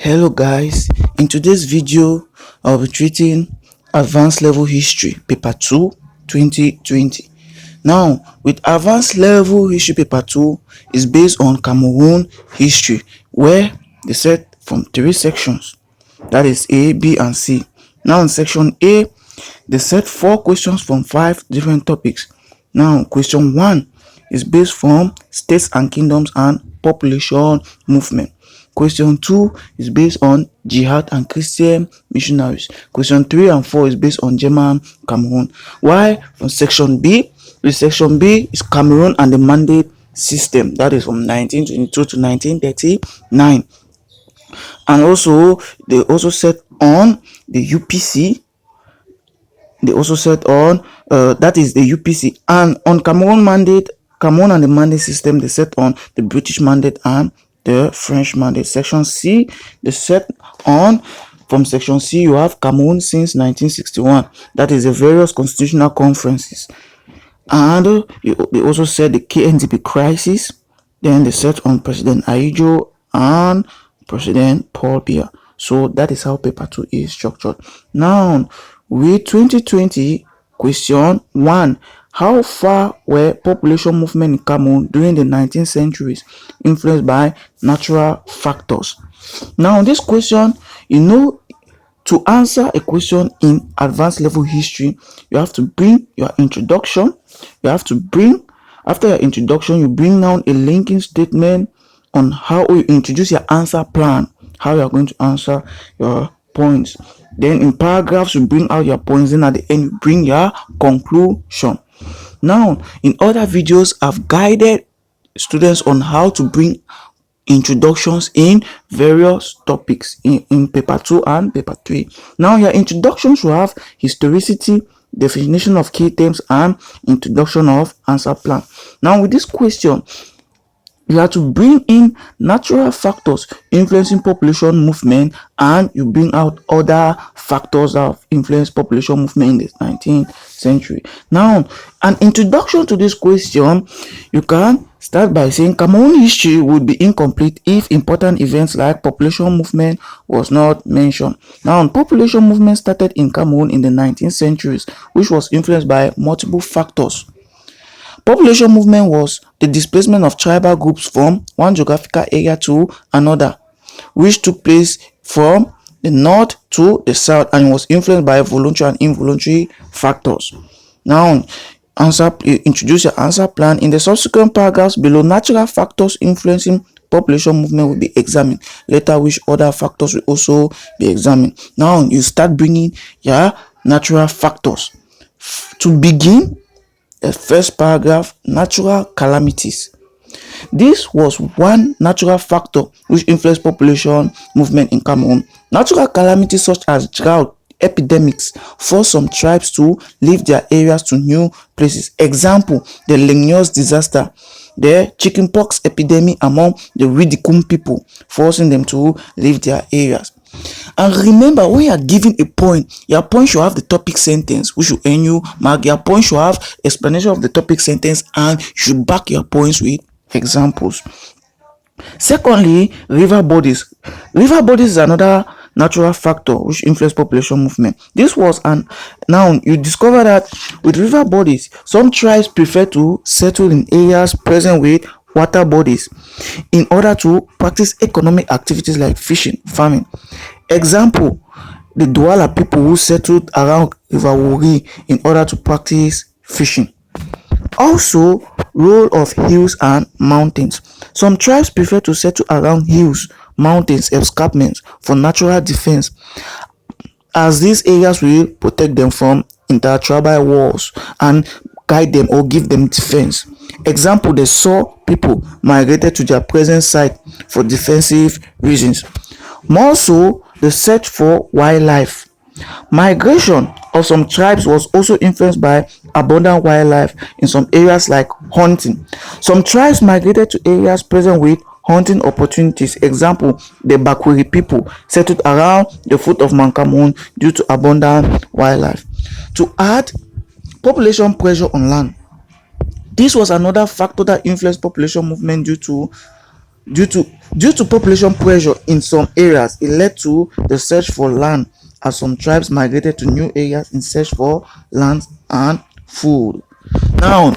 Hello guys, in today's video I'll be treating advanced level history paper 2 2020. Now with advanced level history paper 2 is based on Cameroon history, where they set from 3 sections, that is A, B and C. Now in section A they set 4 questions from 5 different topics. Now question 1 is based from states and kingdoms and population movement. Question 2 is based on jihad and Christian missionaries. Question 3 and 4 is based on German Cameroon. While from section B, is Cameroon and the mandate system, that is from 1922 to 1939. And also they also set on the UPC. They also set on that is the UPC, and on Cameroon and the mandate system, they set on the British mandate and the French mandate. Section C, they set on, from section C you have Cameroon since 1961, that is the various constitutional conferences. And they also set the KNDP crisis. Then they set on President Ahidjo and President Paul Biya. So that is how paper 2 is structured. Now with 2020, question 1: how far were population movement in Cameroon during the 19th centuries influenced by natural factors? Now this question, to answer a question in advanced level history, you have to bring your introduction. After your introduction, you bring down a linking statement on how you introduce your answer plan, how you are going to answer your points. Then in paragraphs you bring out your points, then at the end you bring your conclusion. Now in other videos I've guided students on how to bring introductions in various topics in paper 2 and paper 3. Now your introductions will have historicity, definition of key terms, and introduction of answer plan. Now with this question, you have to bring in natural factors influencing population movement, and you bring out other factors that have influenced population movement in the 19th century. Now, an introduction to this question, you can start by saying Cameroon history would be incomplete if important events like population movement was not mentioned. Now, population movement started in Cameroon in the 19th centuries, which was influenced by multiple factors. Population movement was the displacement of tribal groups from one geographical area to another, which took place from the north to the south and was influenced by voluntary and involuntary factors. Now, introduce your answer plan. In the subsequent paragraphs below, natural factors influencing population movement will be examined. Later, which other factors will also be examined. Now, you start bringing your natural factors. To begin, the first paragraph, natural calamities. This was one natural factor which influenced population movement in Cameroon. Natural calamities such as drought, epidemics forced some tribes to leave their areas to new places. Example, the Lagnos disaster, the chickenpox epidemic among the Ridikum people, forcing them to leave their areas. And remember, when you are giving a point, your point should have the topic sentence, which will earn you mark. Your point should have explanation of the topic sentence, and you should back your points with examples. Secondly, river bodies. River bodies is another natural factor which influence population movement. Now you discover that with river bodies, some tribes prefer to settle in areas present with water bodies in order to practice economic activities like fishing, farming. Example, the Douala people who settled around River Wuri in order to practice fishing. Also, role of hills and mountains. Some tribes prefer to settle around hills, mountains, escarpments for natural defense, as these areas will protect them from intertribal wars and guide them or give them defense. Example, the Saw people migrated to their present site for defensive reasons. More so, the search for wildlife. Migration of some tribes was also influenced by abundant wildlife in some areas, like hunting. Some tribes migrated to areas present with hunting opportunities. Example, the Bakweri people settled around the foot of Mount Cameroon due to abundant wildlife. To add, population pressure on land. This was another factor that influenced population movement due to Due to due to population pressure in some areas, it led to the search for land as some tribes migrated to new areas in search for land and food. Now,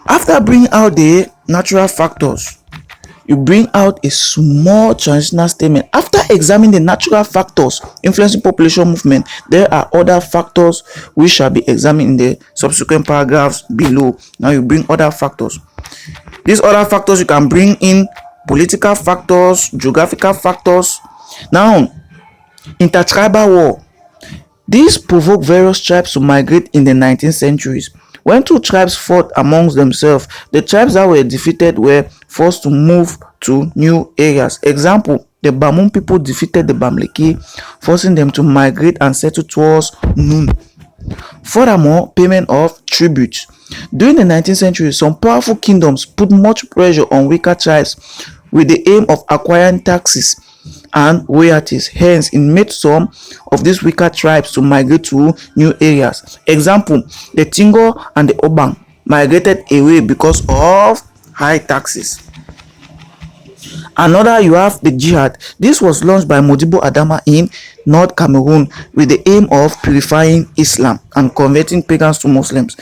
after bringing out the natural factors, you bring out a small transitional statement. After examining the natural factors influencing population movement, there are other factors which shall be examined in the subsequent paragraphs below. Now you bring other factors. These other factors you can bring in political factors, geographical factors. Now, intertribal war. This provoked various tribes to migrate in the 19th centuries. When two tribes fought amongst themselves, the tribes that were defeated were forced to move to new areas. Example, the Bamum people defeated the Bamleke, forcing them to migrate and settle towards Nun. Furthermore, payment of tribute. During the 19th century, some powerful kingdoms put much pressure on weaker tribes with the aim of acquiring taxes and royalties. Hence, it made some of these weaker tribes to migrate to new areas. Example, the Tingo and the Obang migrated away because of high taxes. Another, you have the jihad. This was launched by Modibo Adama in North Cameroon with the aim of purifying Islam and converting pagans to Muslims.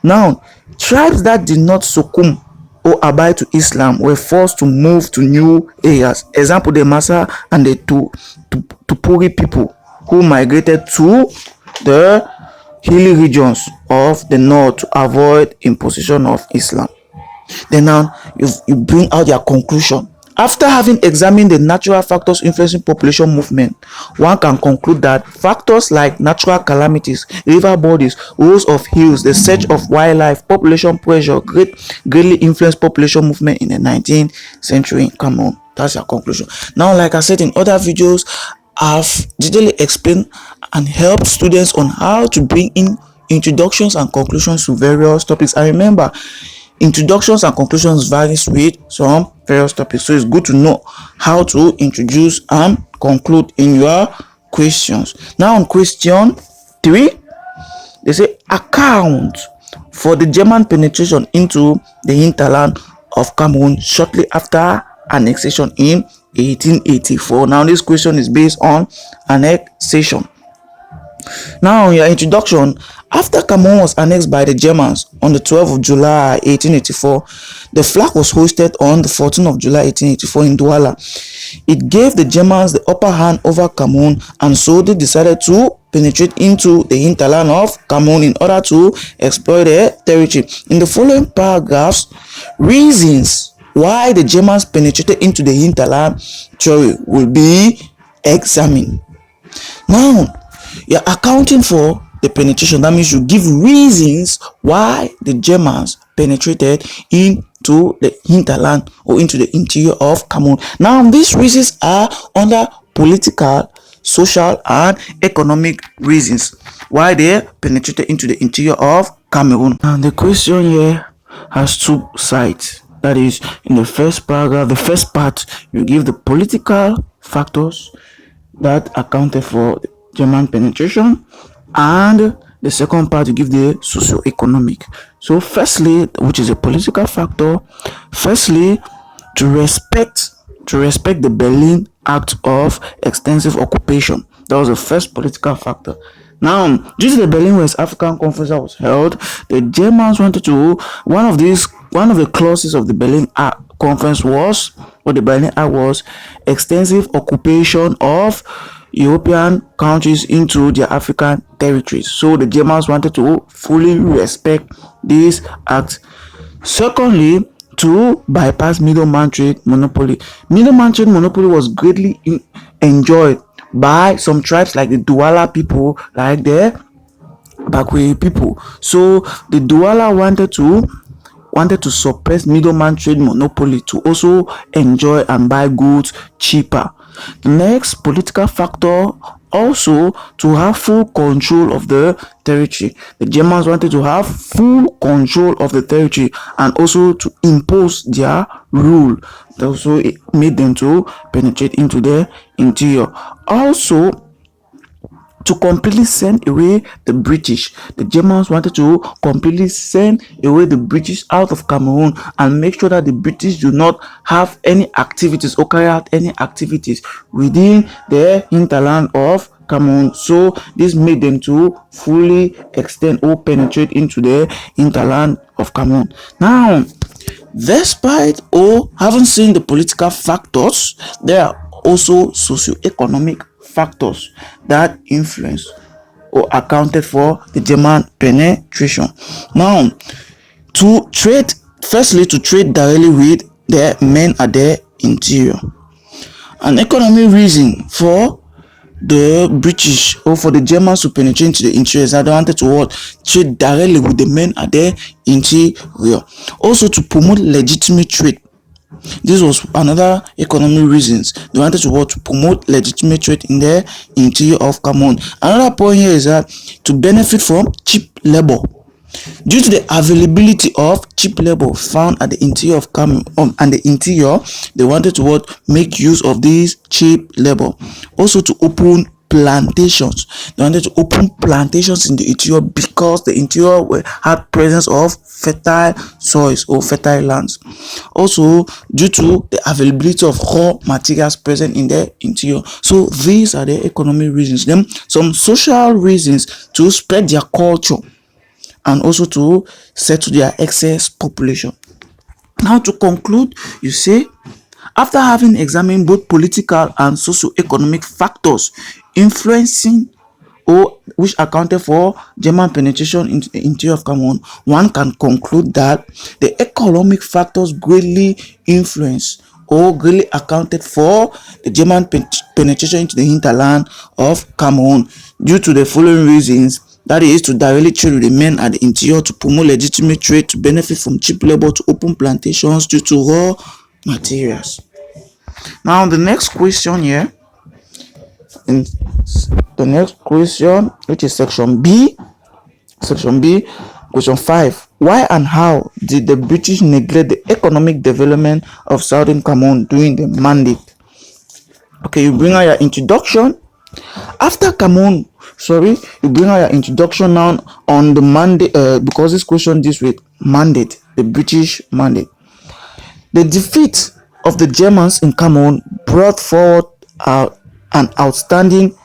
Now, tribes that did not succumb or abide to Islam were forced to move to new areas. Example, the Massa and the Tupuri people who migrated to the hilly regions of the north to avoid imposition of Islam. Then now you bring out your conclusion. After having examined the natural factors influencing population movement, one can conclude that factors like natural calamities, river bodies, rows of hills, the search of wildlife, population pressure greatly influenced population movement in the 19th century in Cameroon. That's your conclusion. Now, like I said in other videos, I've detailedly explained and helped students on how to bring in introductions and conclusions to various topics. And remember, introductions and conclusions varies with some various topics, so it's good to know how to introduce and conclude in your questions. Now, on question 3, they say account for the German penetration into the hinterland of Cameroon shortly after annexation in 1884. Now, this question is based on annexation. Now, your introduction. After Cameroon was annexed by the Germans on the 12th of July 1884, the flag was hoisted on the 14th of July 1884 in Douala. It gave the Germans the upper hand over Cameroon, and so they decided to penetrate into the hinterland of Cameroon in order to exploit their territory. In the following paragraphs, reasons why the Germans penetrated into the hinterland territory will be examined. Now, you're accounting for the penetration. That means you give reasons why the Germans penetrated into the hinterland or into the interior of Cameroon. Now, these reasons are under political, social, and economic reasons why they penetrated into the interior of Cameroon. And the question here has two sides. That is, in the first paragraph, the first part, you give the political factors that accounted for the German penetration, and the second part you give the socio-economic. So firstly, which is a political factor, firstly, to respect the Berlin Act of Extensive Occupation. That was the first political factor. Now, due to the Berlin West African Conference that was held, the Germans wanted to, one of the clauses of the Berlin Conference was, what the Berlin Act was, extensive occupation of European countries into their African territories. So the Germans wanted to fully respect this act. Secondly, to bypass middleman trade monopoly. Middleman trade monopoly was greatly enjoyed by some tribes like the Douala people, like the Bakwe people. So the Douala wanted to suppress middleman trade monopoly to also enjoy and buy goods cheaper. The next political factor, also to have full control of the territory. The Germans wanted to have full control of the territory and also to impose their rule. Also, it made them to penetrate into the interior. Also, to completely send away the British. The Germans wanted to completely send away the British out of Cameroon and make sure that the British do not have any activities or carry out any activities within the hinterland of Cameroon. So this made them to fully extend or penetrate into the hinterland of Cameroon. Now, despite or having seen the political factors, there are also socio-economic factors that influence or accounted for the German penetration. Now, to trade directly with the men at the interior. An economic reason for the British or for the Germans to penetrate into the interior is that they wanted to trade directly with the men at the interior. Also to promote legitimate trade. This was another economic reasons. They wanted to promote legitimate trade in the interior of Cameroon. Another point here is that to benefit from cheap labor. Due to the availability of cheap labor found at the interior of Cameroon and the interior, they wanted to make use of this cheap labor. Also to open plantations. They wanted to open plantations in the interior because the interior had presence of fertile soils or fertile lands. Also due to the availability of raw materials present in the interior. So these are the economic reasons. Then some social reasons to spread their culture and also to settle their excess population. Now to conclude, you say, after having examined both political and socio-economic factors influencing or which accounted for German penetration into the interior of Cameroon, one can conclude that the economic factors greatly influenced or greatly accounted for the German penetration into the hinterland of Cameroon due to the following reasons. That is, to directly trade with the men at the interior, to promote legitimate trade, to benefit from cheap labor, to open plantations due to raw materials. Now the next question here, in the next question, which is section B, question 5. Why and how did the British neglect the economic development of Southern Cameroon during the mandate? Okay, you bring out your introduction. After Cameroon, you bring out your introduction now on the mandate, because this question deals with mandate, the British mandate. The defeat of the Germans in Cameroon brought forward an outstanding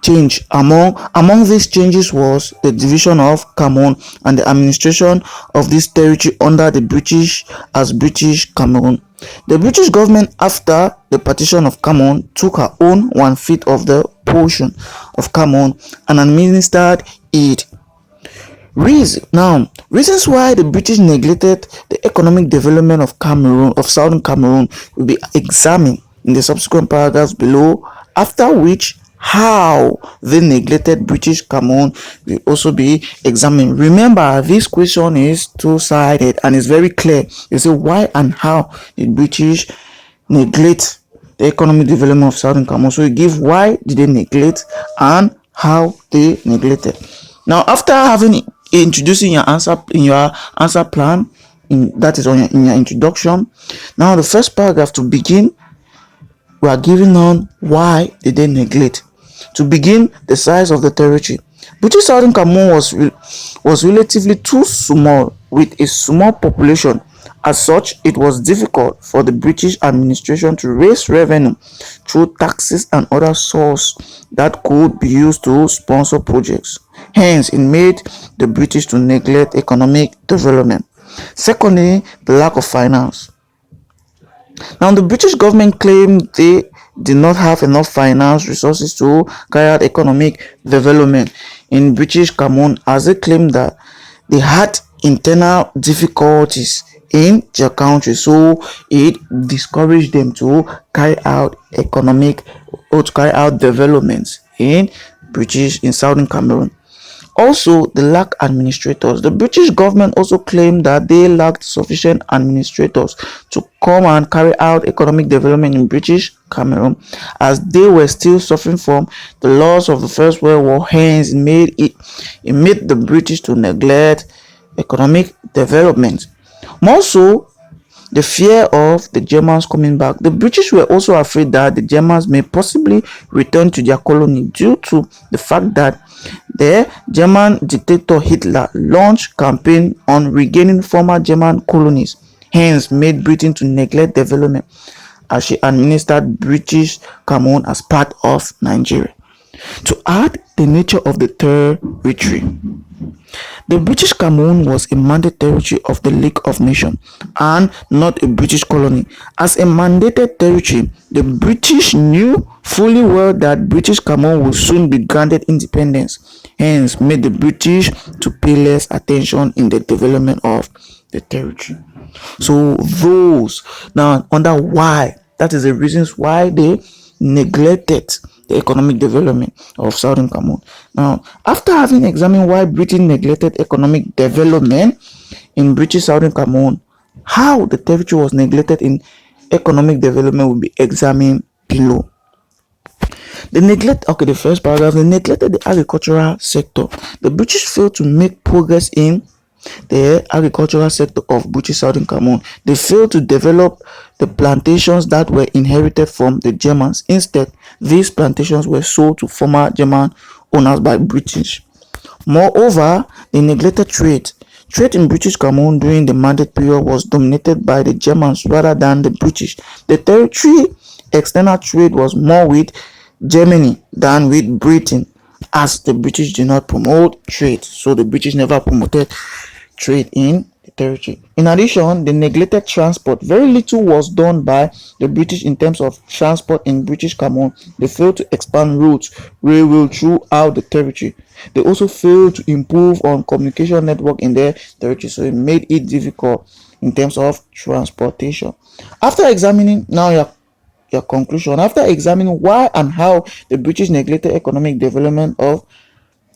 change. Among these changes was the division of Cameroon and the administration of this territory under the British as British Cameroon. The British government, after the partition of Cameroon, took her own 1/5 of the portion of Cameroon and administered it. Reasons why the British neglected the economic development of Southern Cameroon will be examined in the subsequent paragraphs below, after which how they neglected British Cameroon will also be examined. Remember, this question is two-sided and it's very clear. You say, why and how did British neglect the economic development of Southern Cameroon? So you give why did they neglect and how they neglected. Now, after having introducing your answer plan, that is in your introduction, now the first paragraph to begin, we are giving on why did they neglect. To begin, the size of the territory. British Southern Cameroon was relatively too small with a small population. As such, it was difficult for the British administration to raise revenue through taxes and other sources that could be used to sponsor projects. Hence, it made the British to neglect economic development. Secondly, the lack of finance. Now, the British government claimed they did not have enough finance resources to carry out economic development in British Cameroon, as they claimed that they had internal difficulties in their country, so it discouraged them to carry out developments in Southern Cameroon. Also, the lack of administrators. The British government also claimed that they lacked sufficient administrators to come and carry out economic development in British Cameroon, as they were still suffering from the loss of the First World War. Hence, it made the British to neglect economic development. More so, the fear of the Germans coming back. The British were also afraid that the Germans may possibly return to their colony due to the fact that the German dictator Hitler launched campaign on regaining former German colonies, hence made Britain to neglect development as she administered British Cameroon as part of Nigeria. To add the nature of the territory, the British Cameroon was a mandated territory of the League of Nations and not a British colony. As a mandated territory, the British knew fully well that British Cameroon would soon be granted independence, hence made the British to pay less attention in the development of the territory. So those now wonder why. That is the reasons why they neglected the economic development of Southern Cameroon. Now, after having examined why Britain neglected economic development in British Southern Cameroon, how the territory was neglected in economic development will be examined below. The first paragraph, they neglected the agricultural sector. The British failed to make progress in the agricultural sector of British Southern Cameroon. They failed to develop the plantations that were inherited from the Germans. Instead, these plantations were sold to former German owners by British. Moreover, they neglected trade. Trade in British Cameroon during the Mandate period was dominated by the Germans rather than the British. The territory external trade was more with Germany than with Britain, as the British did not promote trade. So the British never promoted trade in the territory. In addition, they neglected transport. Very little was done by the British in terms of transport in British Cameroon. They failed to expand routes, railway throughout the territory. They also failed to improve on communication network in their territory, so it made it difficult in terms of transportation. After examining now your conclusion, after examining why and how the British neglected economic development of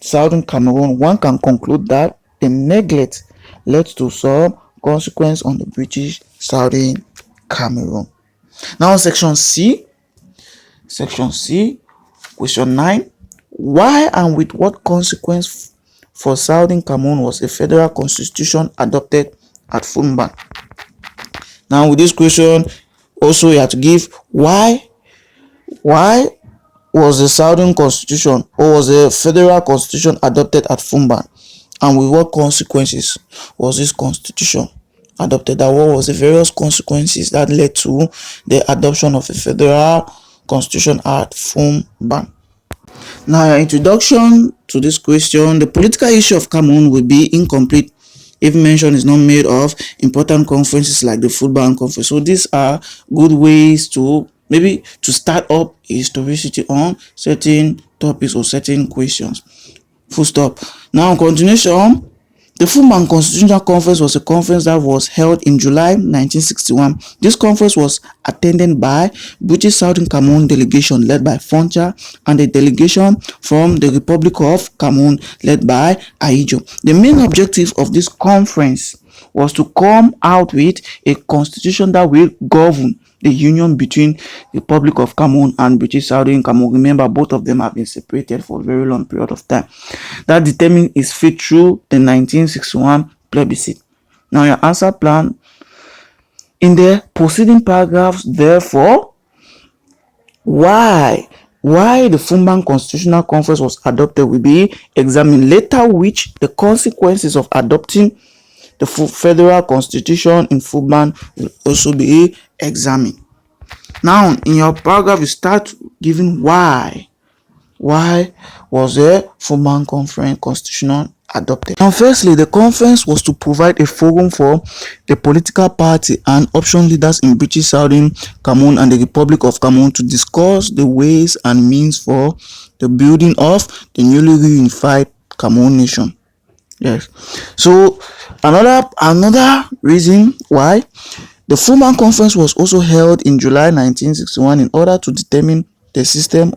Southern Cameroon, one can conclude that the neglect led to some consequence on the British Southern Cameroon. Now section C, question 9. Why and with what consequence for Southern Cameroon was a federal constitution adopted at Fumban? Now with this question, also you have to give why was the Southern Constitution or was the federal constitution adopted at Fumban, and with what consequences was this constitution adopted, and what was the various consequences that led to the adoption of a federal constitution at Fumban. Now, your introduction to this question: the political issue of Cameroon will be incomplete if mention is not made of important conferences like the Fumban Conference. So these are good ways to maybe to start up historicity on certain topics or certain questions. Full stop. Now, continuation. The Fumban Constitutional Conference was a conference that was held in July 1961. This conference was attended by British Southern Cameroon delegation led by Foncha and a delegation from the Republic of Cameroon led by Ahidjo. The main objective of this conference was to come out with a constitution that will govern the union between the Republic of Cameroon and British Southern Cameroon. Remember, both of them have been separated for a very long period of time. That determined its fate through the 1961 plebiscite. Now, your answer plan in the preceding paragraphs, therefore, why the Fumban Constitutional Conference was adopted will be examined later, which the consequences of adopting the federal constitution in Fumban will also be examined. Now, in your paragraph, you start giving why was the Fumban Conference constitution adopted. Now, firstly, the conference was to provide a forum for the political party and option leaders in British Southern Cameroon and the Republic of Cameroon to discuss the ways and means for the building of the newly reunified Cameroon nation. Yes. So another reason why the Fumban Conference was also held in July 1961 in order to determine the system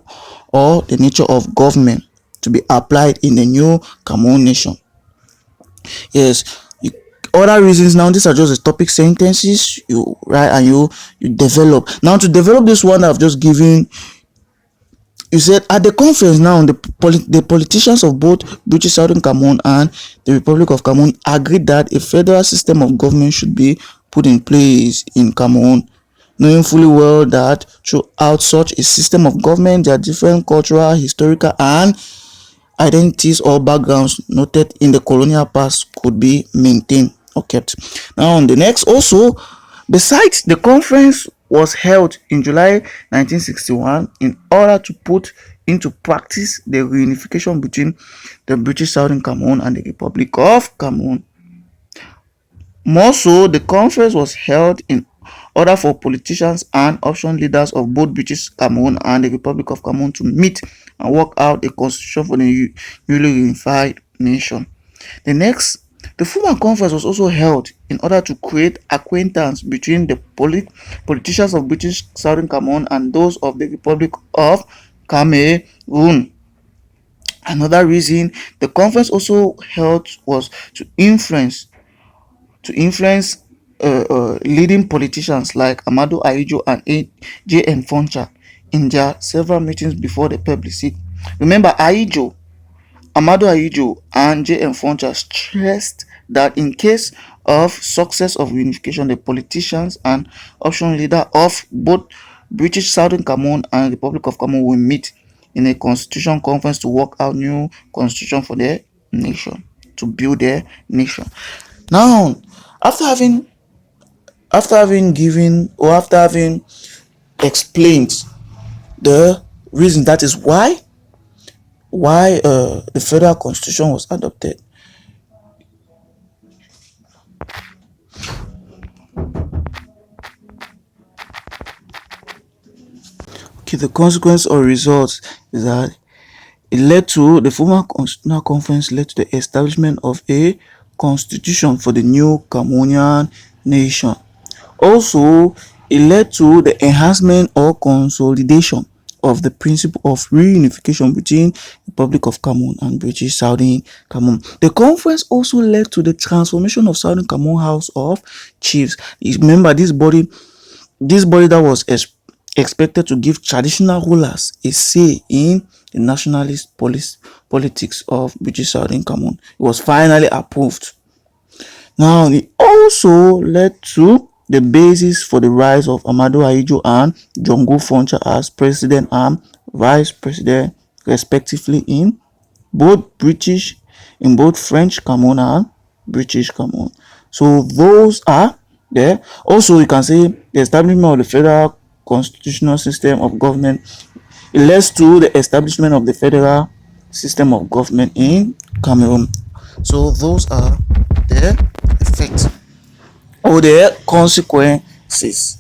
or the nature of government to be applied in the new Cameroon nation. Yes. Other reasons, now these are just the topic sentences you write and you develop. Now, to develop this one I've just given, you said at the conference now the politicians of both British Southern Cameroon and the Republic of Cameroon agreed that a federal system of government should be put in place in Cameroon, knowing fully well that throughout such a system of government, there are different cultural, historical, and identities or backgrounds noted in the colonial past could be maintained or kept. Now, the next also, besides, the conference was held in July 1961 in order to put into practice the reunification between the British Southern Cameroon and the Republic of Cameroon. More so, the conference was held in order for politicians and option leaders of both British Cameroon and the Republic of Cameroon to meet and work out a constitution for the newly unified nation. The former conference was also held in order to create acquaintance between the politicians of British Southern Cameroon and those of the Republic of Cameroon. Another reason the conference also held was to influence leading politicians like Amadou Ahidjo and J.M. Foncha in their several meetings before the plebiscite. Remember, Amadou Ahidjo and J.M. Foncha stressed that in case of success of unification, the politicians and option leader of both British Southern Cameroon and Republic of Cameroon will meet in a constitution conference to work out new constitution for their nation, to build their nation. Now, after having explained the reason, that is why the federal constitution was adopted, okay, the consequence or results is that the former constitutional conference led to the establishment of a constitution for the new Cameroonian nation. Also, it led to the enhancement or consolidation of the principle of reunification between the Republic of Cameroon and British Southern Cameroon. The conference also led to the transformation of Southern Cameroon House of Chiefs. Remember, this body that was expected to give traditional rulers a say in the nationalist politics of British Southern Cameroon. It was finally approved. Now, it also led to the basis for the rise of Amadou Ahidjo and Jongo Foncha as president and vice president, respectively, in both French Cameroon and British Cameroon. So those are there. Also, you can say the establishment of the federal constitutional system of government, it leads to the establishment of the federal system of government in Cameroon. So those are the effects or the consequences.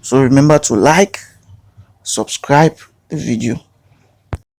So remember to like, subscribe the video.